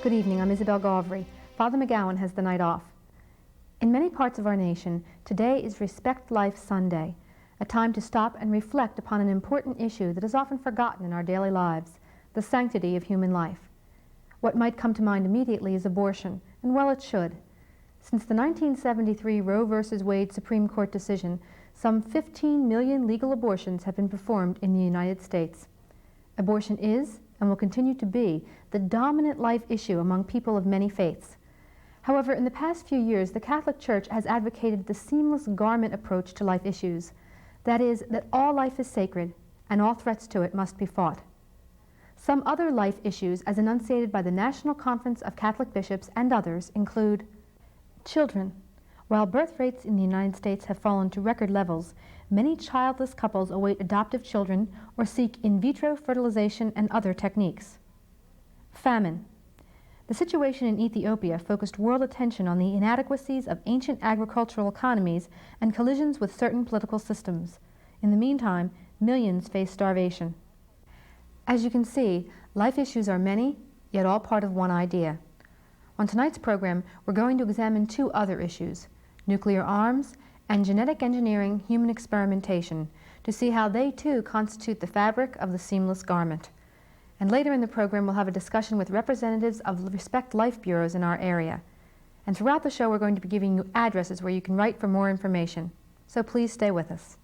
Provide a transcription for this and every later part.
Good evening, I'm Isabel Gavry. Father McGowan has the night off. In many parts of our nation, today is Respect Life Sunday, a time to stop and reflect upon an important issue that is often forgotten in our daily lives, the sanctity of human life. What might come to mind immediately is abortion, and well it should. Since the 1973 Roe v. Wade Supreme Court decision, some 15 million legal abortions have been performed in the United States. Abortion is, and will continue to be, the dominant life issue among people of many faiths. However, in the past few years, the Catholic Church has advocated the seamless garment approach to life issues. That is, that all life is sacred, and all threats to it must be fought. Some other life issues, as enunciated by the National Conference of Catholic Bishops and others, include children. While birth rates in the United States have fallen to record levels, many childless couples await adoptive children or seek in vitro fertilization and other techniques. Famine. The situation in Ethiopia focused world attention on the inadequacies of ancient agricultural economies and collisions with certain political systems. In the meantime, millions face starvation. As you can see, life issues are many, yet all part of one idea. On tonight's program, we're going to examine two other issues: nuclear arms and genetic engineering human experimentation, to see how they too constitute the fabric of the seamless garment. And later in the program, we'll have a discussion with representatives of the Respect Life bureaus in our area. And throughout the show, we're going to be giving you addresses where you can write for more information. So please stay with us.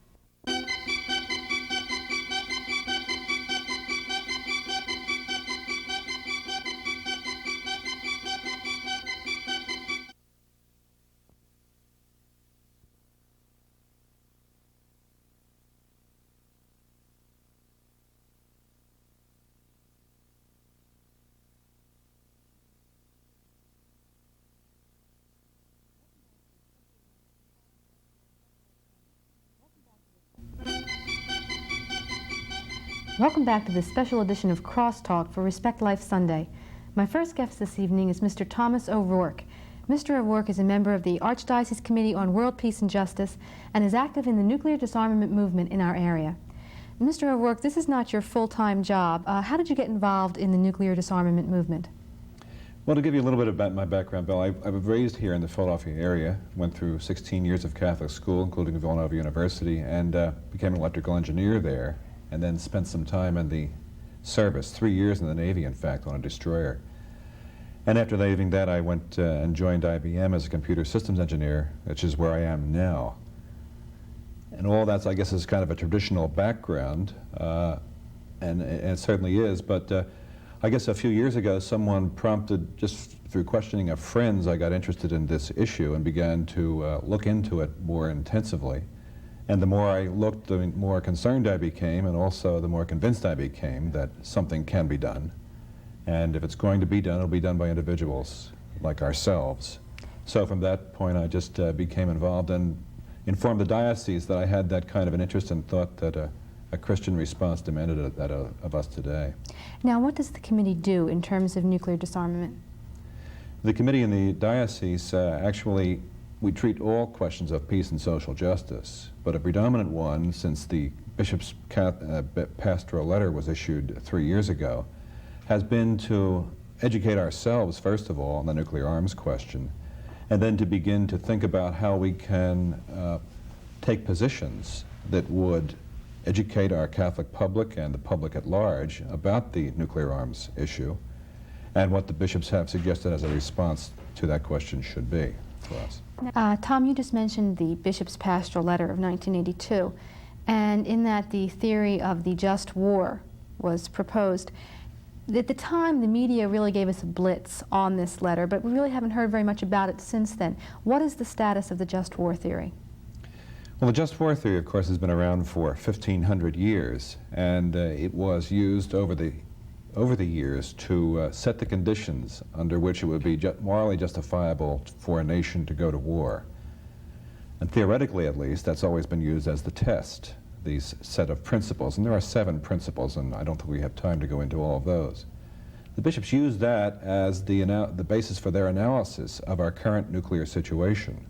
Welcome back to this special edition of Crosstalk for Respect Life Sunday. My first guest this evening is Mr. Thomas O'Rourke. Mr. O'Rourke is a member of the Archdiocese Committee on World Peace and Justice and is active in the nuclear disarmament movement in our area. Mr. O'Rourke, this is not your full-time job. How did you get involved in the nuclear disarmament movement? Well, to give you a little bit about my background, Bill, I was raised here in the Philadelphia area, went through 16 years of Catholic school, including Villanova University, and became an electrical engineer there, and then spent some time in the service, 3 years in the Navy, in fact, on a destroyer. And after leaving that, I went and joined IBM as a computer systems engineer, which is where I am now. And all that, I guess, is kind of a traditional background, and it certainly is, but I guess a few years ago, someone prompted, just through questioning of friends, I got interested in this issue and began to look into it more intensively. And the more I looked, the more concerned I became, and also the more convinced I became that something can be done. And if it's going to be done, it'll be done by individuals like ourselves. So from that point, I just became involved and informed the diocese that I had that kind of an interest and thought that a Christian response demanded that of us today. Now, what does the committee do in terms of nuclear disarmament? The committee in the diocese actually, we treat all questions of peace and social justice, but a predominant one, since the bishop's pastoral letter was issued 3 years ago, has been to educate ourselves, first of all, on the nuclear arms question, and then to begin to think about how we can take positions that would educate our Catholic public and the public at large about the nuclear arms issue, and what the bishops have suggested as a response to that question should be for us. Tom, you just mentioned the bishop's pastoral letter of 1982, and in that the theory of the just war was proposed. At the time, the media really gave us a blitz on this letter, but we really haven't heard very much about it since then. What is the status of the just war theory? Well, the just war theory, of course, has been around for 1,500 years, and it was used over the years to set the conditions under which it would be morally justifiable for a nation to go to war. And theoretically, at least, that's always been used as the test, these set of principles. And there are 7 principles, and I don't think we have time to go into all of those. The bishops used that as the basis for their analysis of our current nuclear situation.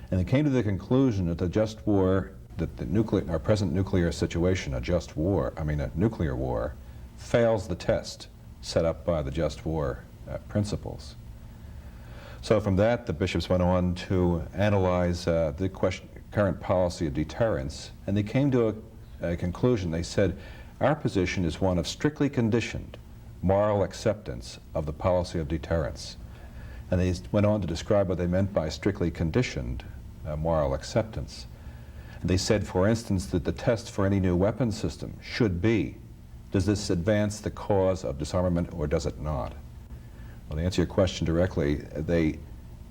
And they came to the conclusion that the just war, that our present nuclear situation, a nuclear war, fails the test set up by the just war principles. So from that, the bishops went on to analyze the current policy of deterrence, and they came to a conclusion. They said, our position is one of strictly conditioned moral acceptance of the policy of deterrence. And they went on to describe what they meant by strictly conditioned moral acceptance. And they said, for instance, that the test for any new weapon system should be, does this advance the cause of disarmament or does it not? Well, to answer your question directly, they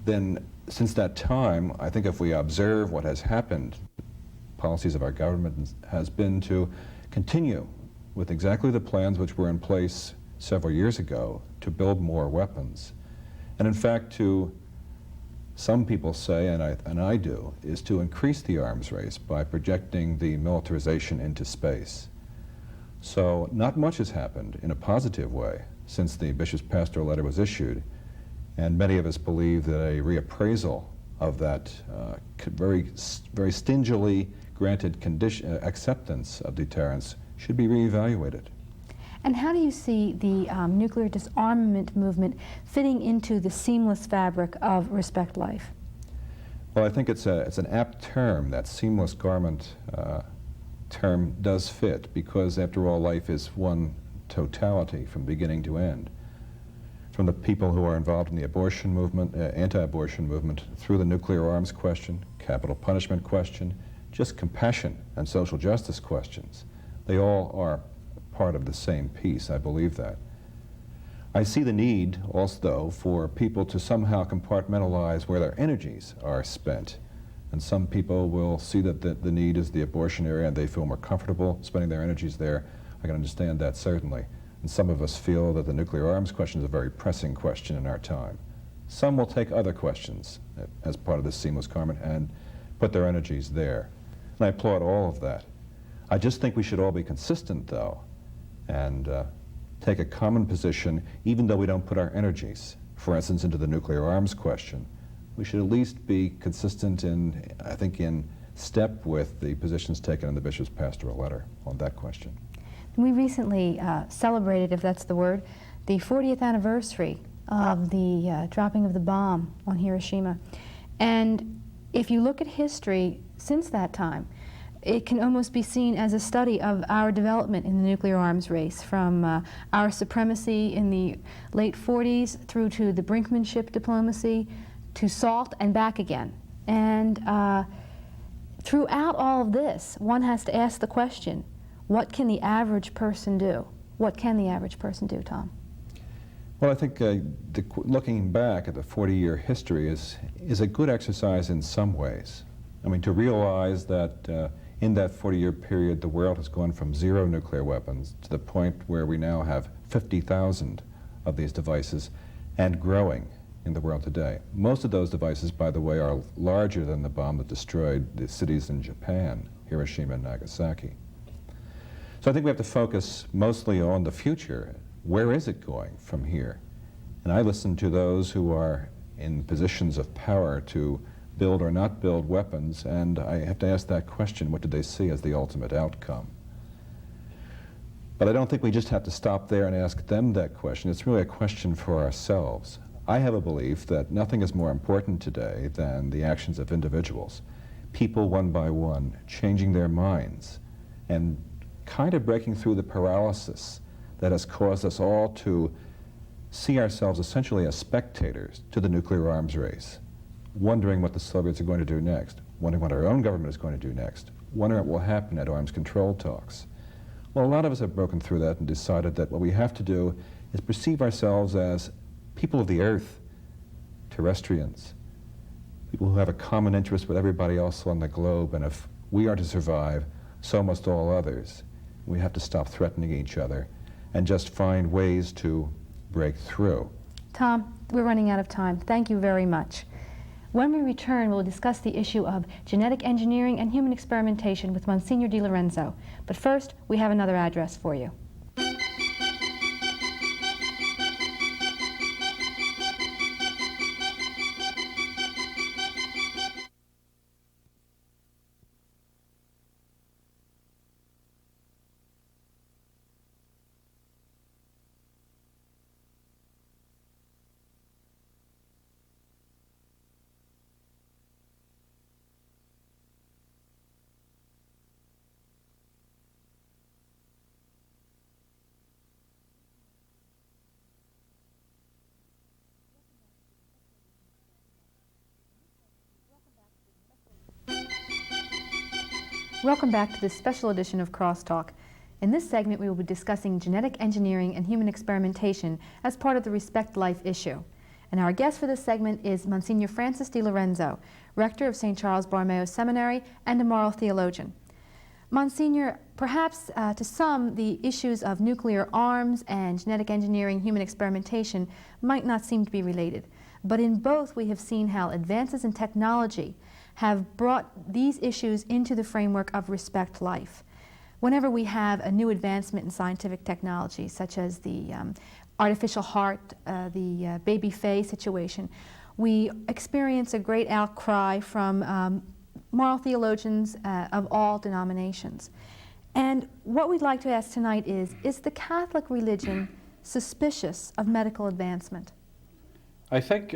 then, since that time, I think if we observe what has happened, policies of our government has been to continue with exactly the plans which were in place several years ago to build more weapons. And in fact, to some people say, and I do, is to increase the arms race by projecting the militarization into space. So not much has happened in a positive way since the bishop's pastoral letter was issued, and many of us believe that a reappraisal of that very stingily granted acceptance of deterrence should be reevaluated. And how do you see the nuclear disarmament movement fitting into the seamless fabric of Respect Life? Well, I think it's an apt term. That seamless garment term does fit, because after all, life is one totality from beginning to end. From the people who are involved in the abortion movement, anti-abortion movement, through the nuclear arms question, capital punishment question, just compassion and social justice questions. They all are part of the same piece, I believe that. I see the need also, though, for people to somehow compartmentalize where their energies are spent. And some people will see that the need is the abortion area and they feel more comfortable spending their energies there. I can understand that, certainly. And some of us feel that the nuclear arms question is a very pressing question in our time. Some will take other questions as part of this seamless garment and put their energies there. And I applaud all of that. I just think we should all be consistent, though, and take a common position, even though we don't put our energies, for instance, into the nuclear arms question. We should at least be consistent in, I think, in step with the positions taken in the bishop's pastoral letter on that question. We recently celebrated, if that's the word, the 40th anniversary of the dropping of the bomb on Hiroshima. And if you look at history since that time, it can almost be seen as a study of our development in the nuclear arms race, from our supremacy in the late 40s through to the brinkmanship diplomacy, to SALT and back again. And throughout all of this, one has to ask the question, what can the average person do? What can the average person do, Tom? Well, I think looking back at the 40-year history is a good exercise in some ways. I mean, to realize that in that 40-year period, the world has gone from 0 nuclear weapons to the point where we now have 50,000 of these devices and growing in the world today. Most of those devices, by the way, are larger than the bomb that destroyed the cities in Japan, Hiroshima and Nagasaki. So I think we have to focus mostly on the future. Where is it going from here? And I listen to those who are in positions of power to build or not build weapons, and I have to ask that question, what do they see as the ultimate outcome? But I don't think we just have to stop there and ask them that question. It's really a question for ourselves. I have a belief that nothing is more important today than the actions of individuals, people one by one, changing their minds and kind of breaking through the paralysis that has caused us all to see ourselves essentially as spectators to the nuclear arms race, wondering what the Soviets are going to do next, wondering what our own government is going to do next, wondering what will happen at arms control talks. Well, a lot of us have broken through that and decided that what we have to do is perceive ourselves as people of the earth, terrestrians, people who have a common interest with everybody else on the globe, and if we are to survive, so must all others. We have to stop threatening each other and just find ways to break through. Tom, we're running out of time. Thank you very much. When we return, we'll discuss the issue of genetic engineering and human experimentation with Monsignor Di Lorenzo. But first, we have another address for you. Welcome back to this special edition of Crosstalk. In this segment, we will be discussing genetic engineering and human experimentation as part of the Respect Life issue. And our guest for this segment is Monsignor Francis Di Lorenzo, rector of St. Charles Borromeo Seminary and a moral theologian. Monsignor, perhaps to some, the issues of nuclear arms and genetic engineering, human experimentation might not seem to be related. But in both, we have seen how advances in technology have brought these issues into the framework of Respect Life. Whenever we have a new advancement in scientific technology, such as the artificial heart, the baby Faye situation, we experience a great outcry from moral theologians of all denominations. And what we'd like to ask tonight is the Catholic religion suspicious of medical advancement? I think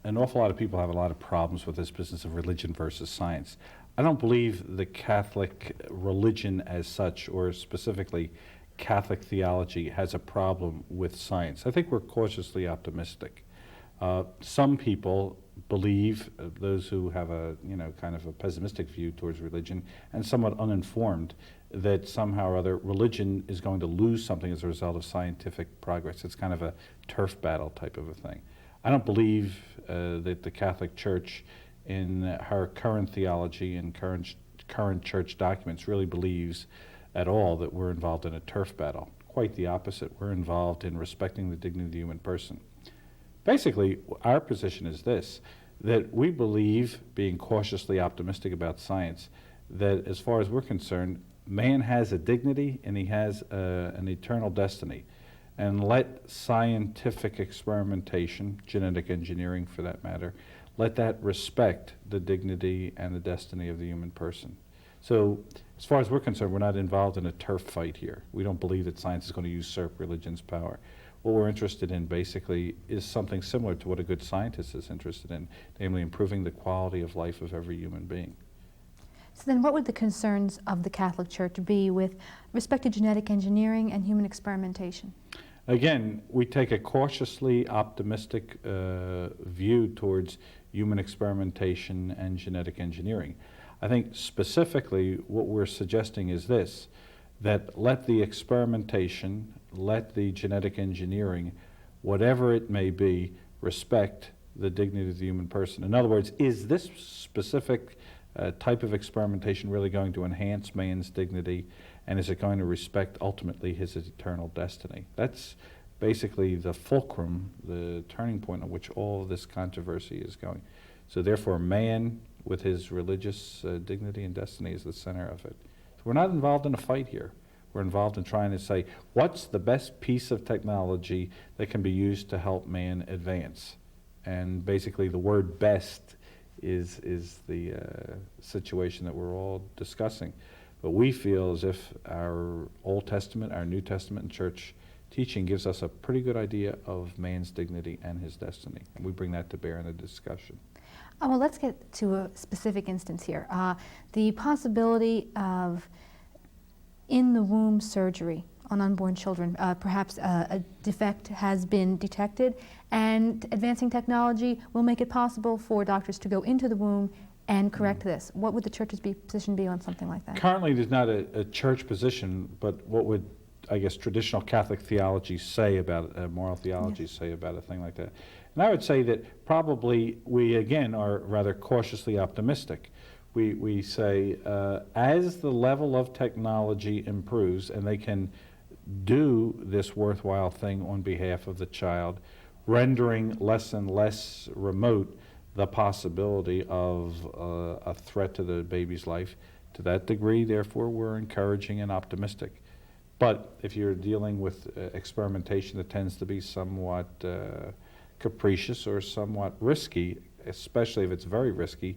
an awful lot of people have a lot of problems with this business of religion versus science. I don't believe the Catholic religion as such, or specifically Catholic theology, has a problem with science. I think we're cautiously optimistic. Some people believe, those who have a kind of a pessimistic view towards religion and somewhat uninformed, that somehow or other religion is going to lose something as a result of scientific progress. It's kind of a turf battle type of a thing. I don't believe that the Catholic Church, in her current theology and current church documents, really believes at all that we're involved in a turf battle. Quite the opposite. We're involved in respecting the dignity of the human person. Basically, our position is this, that we believe, being cautiously optimistic about science, that as far as we're concerned, man has a dignity and he has an eternal destiny. And let scientific experimentation, genetic engineering for that matter, let that respect the dignity and the destiny of the human person. So as far as we're concerned, we're not involved in a turf fight here. We don't believe that science is going to usurp religion's power. What we're interested in basically is something similar to what a good scientist is interested in, namely improving the quality of life of every human being. So then what would the concerns of the Catholic Church be with respect to genetic engineering and human experimentation? Again, we take a cautiously optimistic view towards human experimentation and genetic engineering. I think specifically what we're suggesting is this, that let the experimentation, let the genetic engineering, whatever it may be, respect the dignity of the human person. In other words, is this specific type of experimentation really going to enhance man's dignity, and is it going to respect ultimately his eternal destiny? That's basically the fulcrum, the turning point on which all of this controversy is going. So therefore, man with his religious dignity and destiny is the center of it. So we're not involved in a fight here. We're involved in trying to say, what's the best piece of technology that can be used to help man advance? And basically the word best is the situation that we're all discussing. But we feel as if our Old Testament, our New Testament, and church teaching gives us a pretty good idea of man's dignity and his destiny. And we bring that to bear in the discussion. Well, let's get to a specific instance here. The possibility of in-the-womb surgery on unborn children. Perhaps a defect has been detected, and advancing technology will make it possible for doctors to go into the womb and correct this. What would the church's position be on something like that? Currently, there's not a church position, but what would, I guess, traditional Catholic theology say about it, moral theology say about a thing like that? And I would say that probably we, again, are rather cautiously optimistic. We say as the level of technology improves and they can do this worthwhile thing on behalf of the child, rendering less and less remote the possibility of a threat to the baby's life. To that degree, therefore, we're encouraging and optimistic. But if you're dealing with experimentation that tends to be somewhat capricious or somewhat risky, especially if it's very risky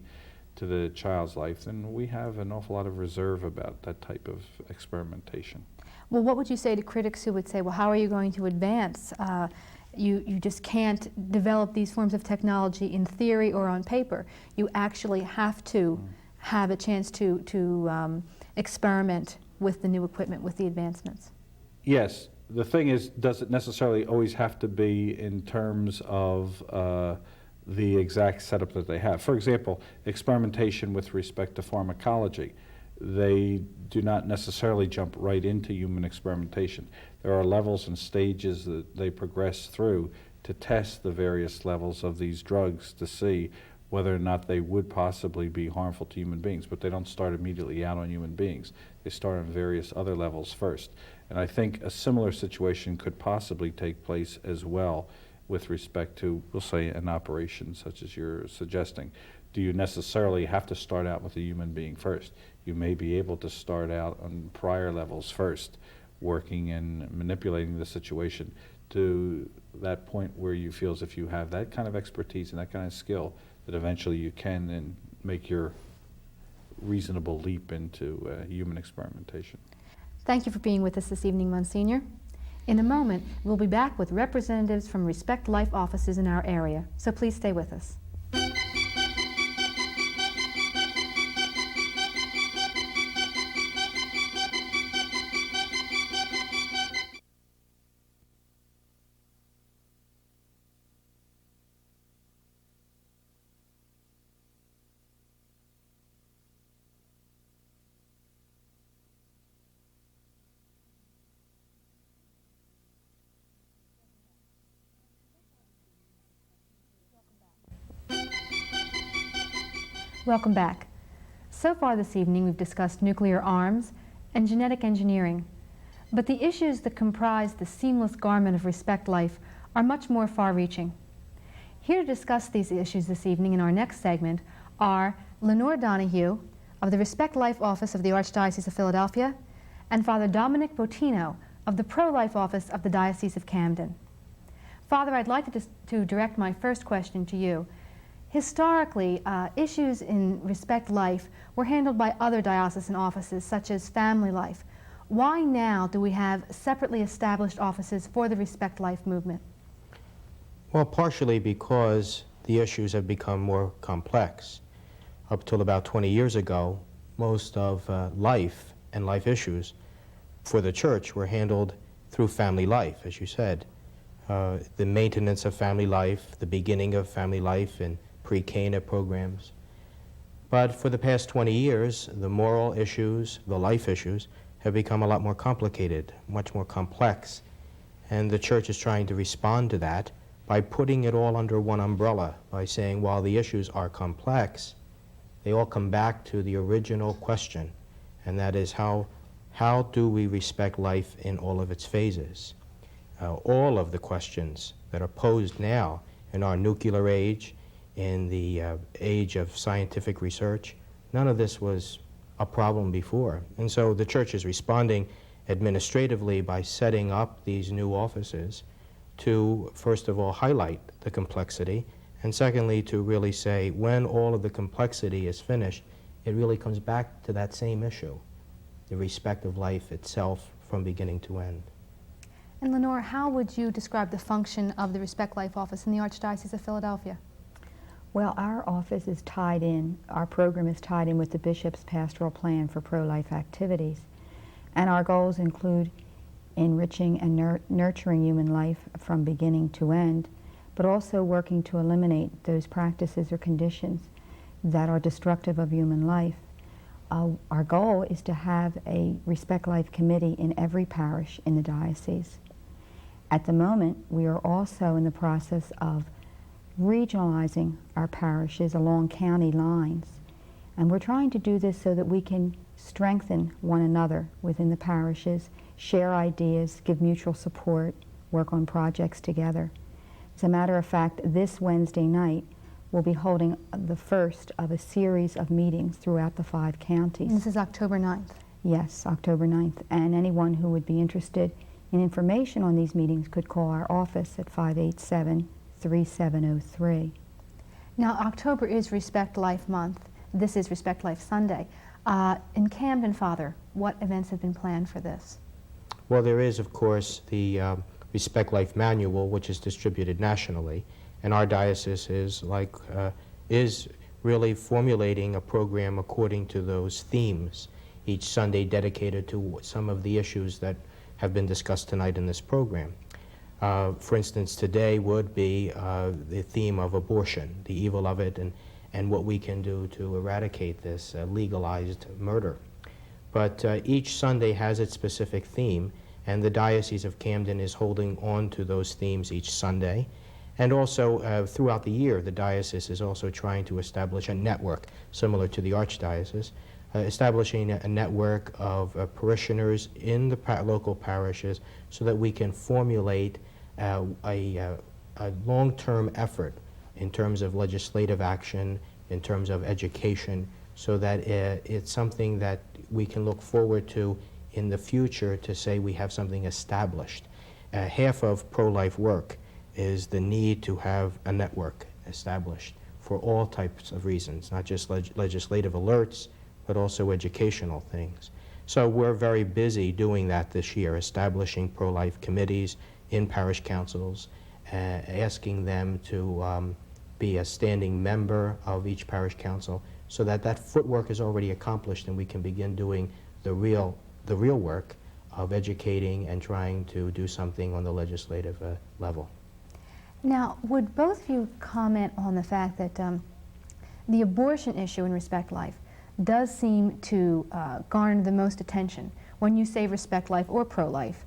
to the child's life, then we have an awful lot of reserve about that type of experimentation. Well, what would you say to critics who would say, well, how are you going to advance? You just can't develop these forms of technology in theory or on paper. You actually have to have a chance to experiment with the new equipment, with the advancements. Yes. The thing is, does it necessarily always have to be in terms of the exact setup that they have. For example, experimentation with respect to pharmacology. They do not necessarily jump right into human experimentation. There are levels and stages that they progress through to test the various levels of these drugs to see whether or not they would possibly be harmful to human beings. But they don't start immediately out on human beings. They start on various other levels first. And I think a similar situation could possibly take place as well with respect to, we'll say, an operation such as you're suggesting. Do you necessarily have to start out with a human being first? You may be able to start out on prior levels first, working and manipulating the situation to that point where you feel as if you have that kind of expertise and that kind of skill that eventually you can then make your reasonable leap into human experimentation. Thank you for being with us this evening, Monsignor. In a moment, we'll be back with representatives from Respect Life offices in our area, so please stay with us. Welcome back. So far this evening we've discussed nuclear arms and genetic engineering, but the issues that comprise the seamless garment of Respect Life are much more far-reaching. Here to discuss these issues this evening in our next segment are Lenore Donahue of the Respect Life Office of the Archdiocese of Philadelphia and Father Dominic Bottino of the Pro-Life Office of the Diocese of Camden. Father, I'd like to direct my first question to you. Historically, issues in Respect Life were handled by other diocesan offices, such as Family Life. Why now do we have separately established offices for the Respect Life movement? Well, partially because the issues have become more complex. Up till about 20 years ago, most of life and life issues for the church were handled through family life, as you said. The maintenance of family life, the beginning of family life, and pre-Cana programs. But for the past 20 years, the moral issues, the life issues, have become a lot more complicated, much more complex. And the church is trying to respond to that by putting it all under one umbrella, by saying while the issues are complex, they all come back to the original question, and that is how do we respect life in all of its phases? All of the questions that are posed now in our nuclear age, in the age of scientific research, none of this was a problem before. And so the church is responding administratively by setting up these new offices to, first of all, highlight the complexity, and secondly, to really say when all of the complexity is finished, it really comes back to that same issue, the respect of life itself from beginning to end. And Lenore, how would you describe the function of the Respect Life office in the Archdiocese of Philadelphia? Well, our office is tied in, our program is tied in with the Bishop's Pastoral Plan for Pro-Life Activities. And our goals include enriching and nurturing human life from beginning to end, but also working to eliminate those practices or conditions that are destructive of human life. Our goal is to have a Respect Life committee in every parish in the diocese. At the moment, we are also in the process of regionalizing our parishes along county lines. And we're trying to do this so that we can strengthen one another within the parishes, share ideas, give mutual support, work on projects together. As a matter of fact, this Wednesday night, we'll be holding the first of a series of meetings throughout the 5 counties. And this is October 9th. Yes, October 9th. And anyone who would be interested in information on these meetings could call our office at 587-3703. Now, October is Respect Life Month. This is Respect Life Sunday. In Camden, Father, what events have been planned for this? Well, there is, of course, the Respect Life Manual, which is distributed nationally, and our diocese is really formulating a program according to those themes, each Sunday dedicated to some of the issues that have been discussed tonight in this program. For instance, today would be the theme of abortion, the evil of it, and what we can do to eradicate this legalized murder. But each Sunday has its specific theme, and the Diocese of Camden is holding on to those themes each Sunday. And also, throughout the year, the diocese is also trying to establish a network, similar to the Archdiocese, establishing a network of parishioners in the local parishes so that we can formulate a long-term effort in terms of legislative action, in terms of education, so that it's something that we can look forward to in the future to say we have something established. Half of pro-life work is the need to have a network established for all types of reasons, not just legislative alerts, but also educational things. So we're very busy doing that this year, establishing pro-life committees in parish councils, asking them to be a standing member of each parish council, so that that footwork is already accomplished and we can begin doing the real work of educating and trying to do something on the legislative level. Now, would both of you comment on the fact that the abortion issue in Respect Life does seem to garner the most attention? When you say Respect Life or pro-life,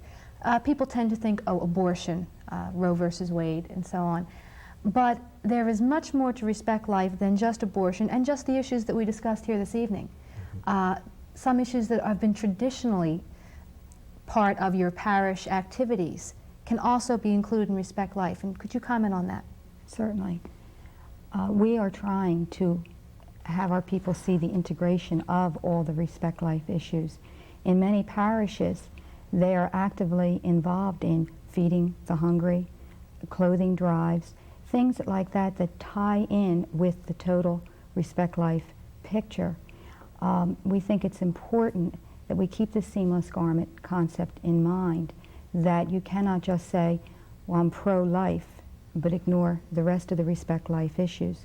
people tend to think, oh, abortion, Roe versus Wade, and so on. But there is much more to Respect Life than just abortion and just the issues that we discussed here this evening. Some issues that have been traditionally part of your parish activities can also be included in Respect Life. And could you comment on that? Certainly. We are trying to have our people see the integration of all the Respect Life issues. In many parishes, they are actively involved in feeding the hungry, clothing drives, things like that that tie in with the total Respect Life picture. We think it's important that we keep the seamless garment concept in mind, that you cannot just say, well, I'm pro-life, but ignore the rest of the Respect Life issues.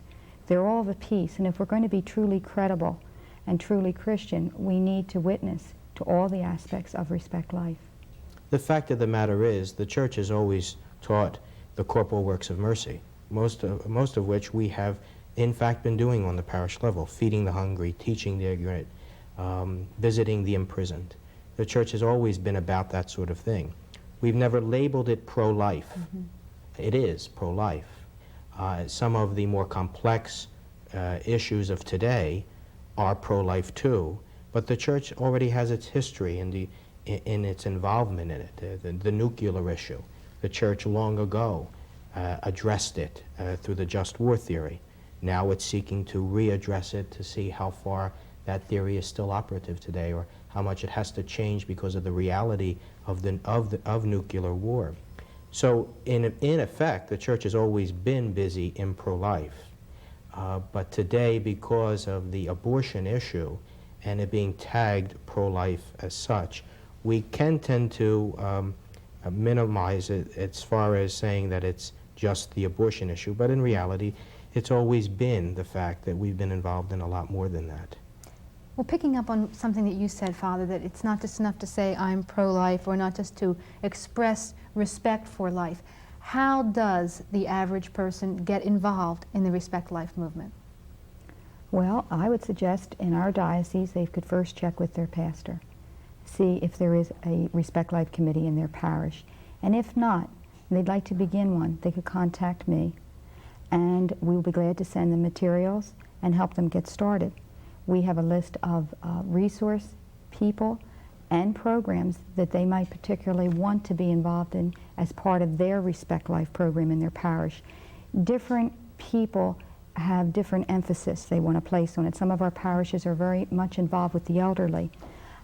They're all of a piece, and if we're going to be truly credible and truly Christian, we need to witness to all the aspects of Respect Life. The fact of the matter is, the Church has always taught the corporal works of mercy, most of which we have in fact been doing on the parish level, feeding the hungry, teaching the ignorant, visiting the imprisoned. The Church has always been about that sort of thing. We've never labeled it pro-life. It is pro-life. Some of the more complex issues of today are pro-life too, but the Church already has its history in its involvement in it. The nuclear issue, the Church long ago addressed it through the just war theory. Now it's seeking to readdress it to see how far that theory is still operative today, or how much it has to change because of the reality of nuclear war. So in effect, the Church has always been busy in pro-life. But today, because of the abortion issue and it being tagged pro-life as such, we can tend to minimize it as far as saying that it's just the abortion issue. But in reality, it's always been the fact that we've been involved in a lot more than that. Well, picking up on something that you said, Father, that it's not just enough to say I'm pro-life or not just to express respect for life. How does the average person get involved in the Respect Life movement? Well, I would suggest in our diocese they could first check with their pastor, see if there is a Respect Life committee in their parish. And if not, and they'd like to begin one, they could contact me, and we'll be glad to send them materials and help them get started. We have a list of resource people and programs that they might particularly want to be involved in as part of their Respect Life program in their parish. Different people have different emphasis they want to place on it. Some of our parishes are very much involved with the elderly,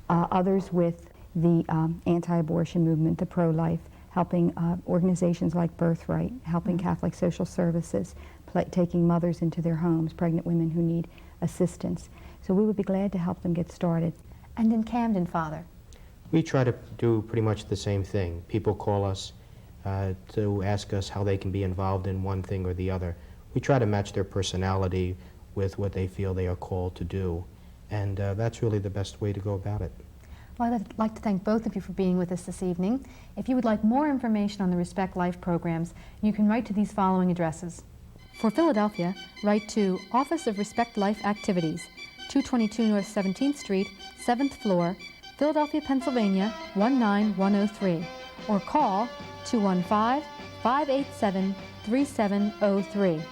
others with the anti-abortion movement, the pro-life, helping organizations like Birthright, helping Catholic Social Services, taking mothers into their homes, pregnant women who need assistance. So we would be glad to help them get started. And in Camden, Father? We try to do pretty much the same thing. People call us to ask us how they can be involved in one thing or the other. We try to match their personality with what they feel they are called to do. And that's really the best way to go about it. Well, I'd like to thank both of you for being with us this evening. If you would like more information on the Respect Life programs, you can write to these following addresses. For Philadelphia, write to Office of Respect Life Activities, 222 North 17th Street, 7th floor, Philadelphia, Pennsylvania, 19103, or call 215-587-3703.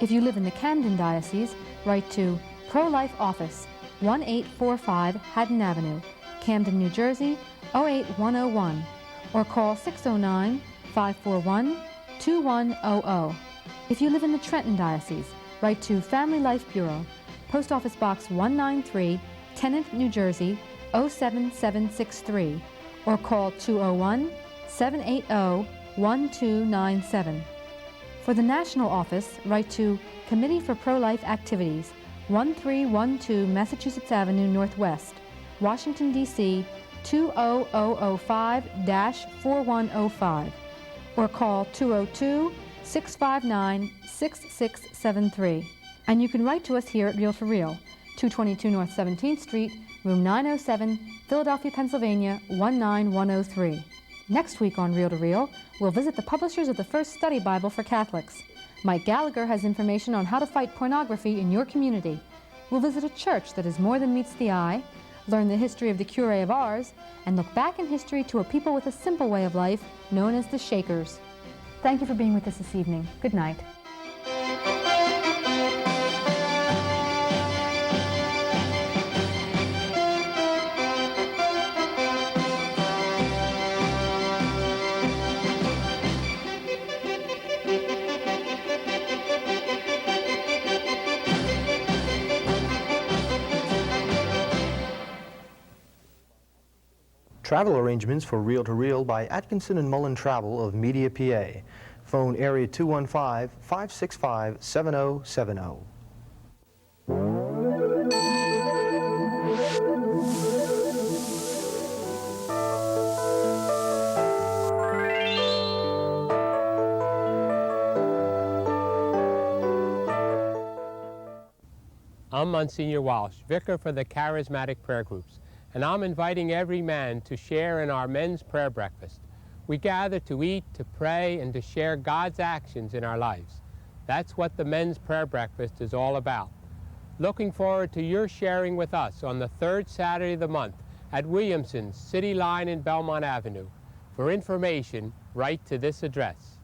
If you live in the Camden Diocese, write to Pro-Life Office, 1845 Haddon Avenue, Camden, New Jersey, 08101, or call 609-541-2100. If you live in the Trenton Diocese, write to Family Life Bureau, Post Office Box 193, Tennant, New Jersey, 07763, or call 201-780-1297. For the National Office, write to Committee for Pro-Life Activities, 1312 Massachusetts Avenue Northwest, Washington, D.C., 20005-4105, or call 202-659-6673. And you can write to us here at Reel to Reel, 222 North 17th Street, room 907, Philadelphia, Pennsylvania, 19103. Next week on Reel to Reel, we'll visit the publishers of the First Study Bible for Catholics. Mike Gallagher has information on how to fight pornography in your community. We'll visit a church that is more than meets the eye, learn the history of the Cure of Ars, and look back in history to a people with a simple way of life known as the Shakers. Thank you for being with us this evening. Good night. Travel arrangements for Reel to Reel by Atkinson and Mullen Travel of Media, PA. Phone area 215-565-7070. I'm Monsignor Walsh, Vicar for the Charismatic Prayer Groups, and I'm inviting every man to share in our men's prayer breakfast. We gather to eat, to pray, and to share God's actions in our lives. That's what the men's prayer breakfast is all about. Looking forward to your sharing with us on the third Saturday of the month at Williamson's, City Line in Belmont Avenue. For information, write to this address.